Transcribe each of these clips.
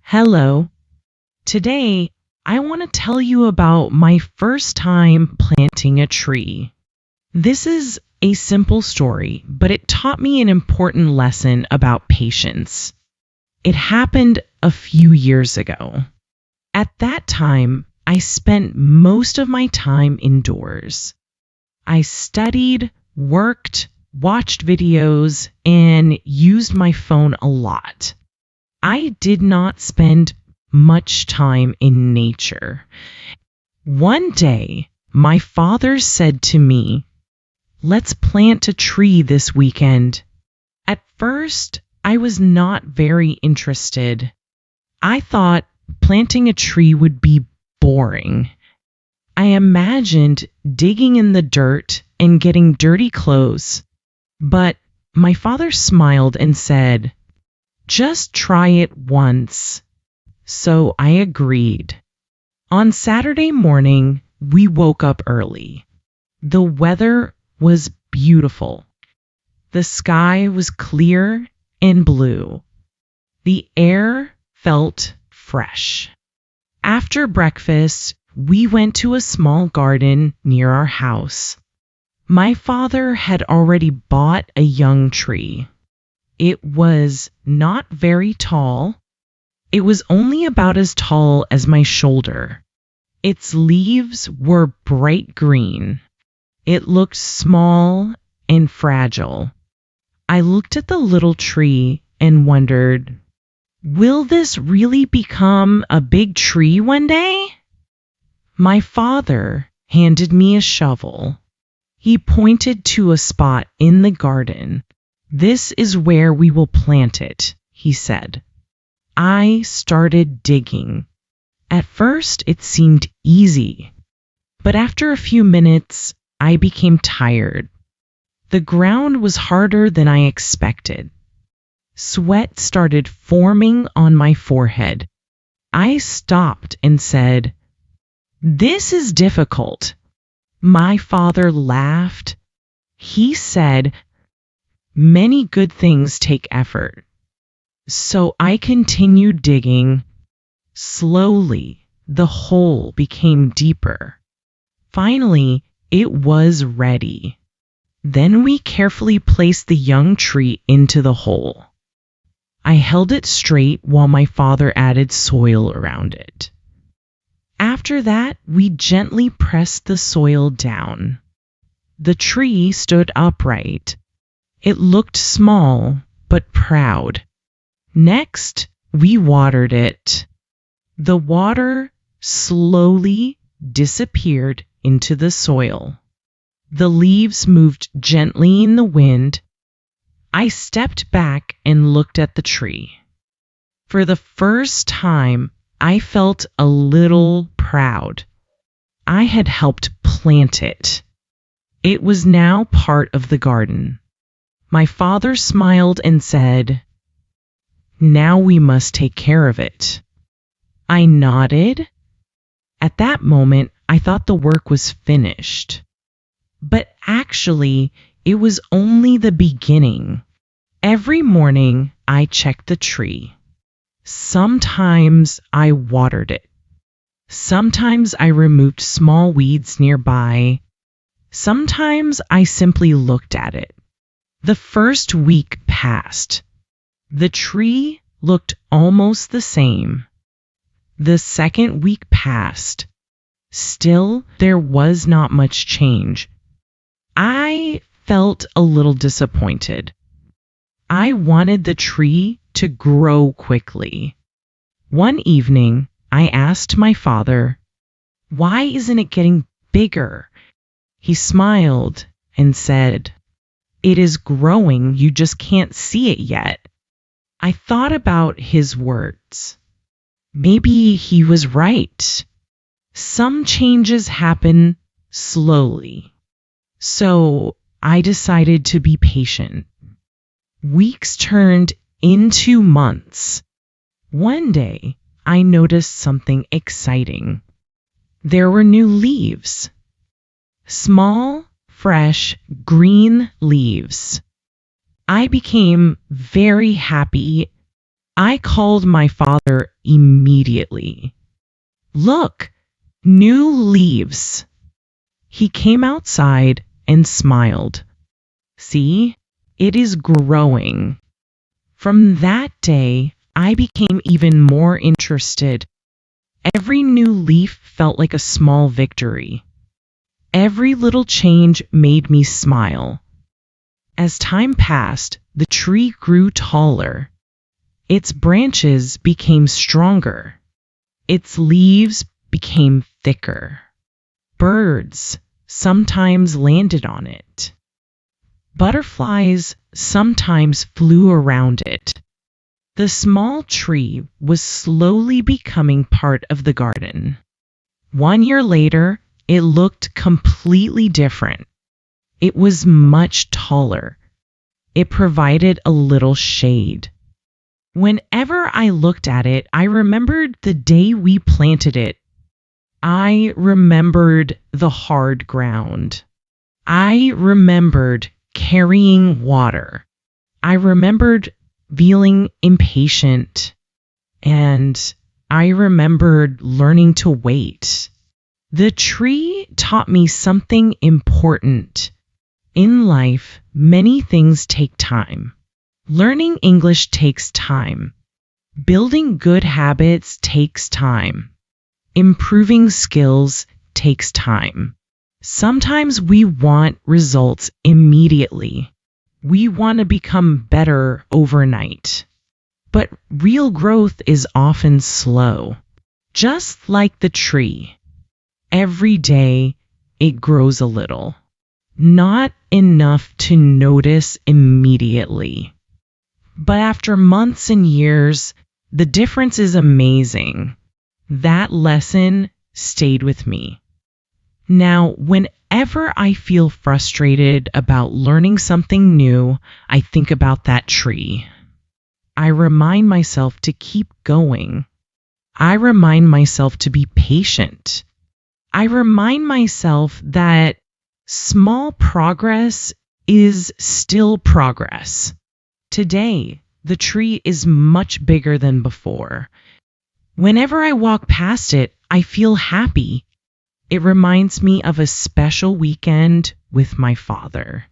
Hello. Today, I want to tell you about my first time planting a tree. This is a simple story, but it taught me an important lesson about patience. It happened a few years ago. At that time, I spent most of my time indoors. I studied, worked, watched videos, and used my phone a lot. I did not spend much time in nature. One day, my father said to me, "Let's plant a tree this weekend." At first, I was not very interested. I thought planting a tree would be boring. I imagined digging in the dirt and getting dirty clothes. But my father smiled and said, "Just try it once." So I agreed. On Saturday morning, we woke up early. The weather was beautiful. The sky was clear and blue. The air felt fresh. After breakfast, we went to a small garden near our house. My father had already bought a young tree. It was not very tall. It was only about as tall as my shoulder. Its leaves were bright green. It looked small and fragile. I looked at the little tree and wondered, will this really become a big tree one day? My father handed me a shovel. He pointed to a spot in the garden. "This is where we will plant it," he said. I started digging. At first, it seemed easy, but after a few minutes, I became tired. The ground was harder than I expected. Sweat started forming on my forehead. I stopped and said, "This is difficult." My father laughed. He said, "Many good things take effort." So I continued digging. Slowly, the hole became deeper. Finally, it was ready. Then we carefully placed the young tree into the hole. I held it straight while my father added soil around it. After that, we gently pressed the soil down. The tree stood upright. It looked small, but proud. Next, we watered it. The water slowly disappeared into the soil. The leaves moved gently in the wind. I stepped back and looked at the tree. For the first time, I felt a little proud. I had helped plant it. It was now part of the garden. My father smiled and said, "Now we must take care of it." I nodded. At that moment, I thought the work was finished. But actually, it was only the beginning. Every morning, I checked the tree. Sometimes I watered it. Sometimes I removed small weeds nearby. Sometimes I simply looked at it. The first week passed. The tree looked almost the same. The second week passed. Still, there was not much change. I felt a little disappointed. I wanted the tree to grow quickly. One evening, I asked my father, "Why isn't it getting bigger?" He smiled and said, "It is growing, you just can't see it yet." I thought about his words. Maybe he was right. Some changes happen slowly. So I decided to be patient. Weeks turned into months. One day, I noticed something exciting. There were new leaves. Small, fresh, green leaves. I became very happy I called my father immediately. Look, new leaves. He came outside and smiled. See, it is growing. From that day, I became even more interested. Every new leaf felt like a small victory. Every little change made me smile. As time passed, the tree grew taller. Its branches became stronger. Its leaves became thicker. Birds sometimes landed on it. Butterflies sometimes flew around it. The small tree was slowly becoming part of the garden. 1 year later, it looked completely different. It was much taller. It provided a little shade. Whenever I looked at it, I remembered the day we planted it. I remembered the hard ground. I remembered carrying water. I remembered feeling impatient. And I remembered learning to wait. The tree taught me something important. In life, many things take time. Learning English takes time. Building good habits takes time. Improving skills takes time. Sometimes we want results immediately. We want to become better overnight. But real growth is often slow. Just like the tree. Every day, it grows a little. Not enough to notice immediately. But after months and years, the difference is amazing. That lesson stayed with me. Now, whenever I feel frustrated about learning something new, I think about that tree. I remind myself to keep going. I remind myself to be patient. I remind myself that small progress is still progress. Today, the tree is much bigger than before. Whenever I walk past it, I feel happy. It reminds me of a special weekend with my father.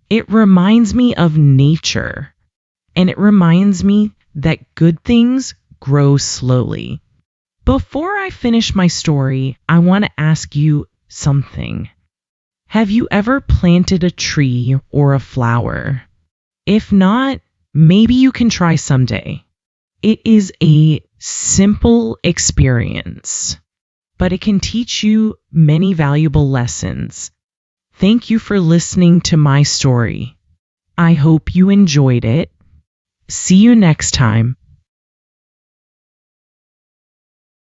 It reminds me of nature. And it reminds me that good things grow slowly. Before I finish my story, I want to ask you something. Have you ever planted a tree or a flower? If not, maybe you can try someday. It is a simple experience, but it can teach you many valuable lessons. Thank you for listening to my story. I hope you enjoyed it. See you next time.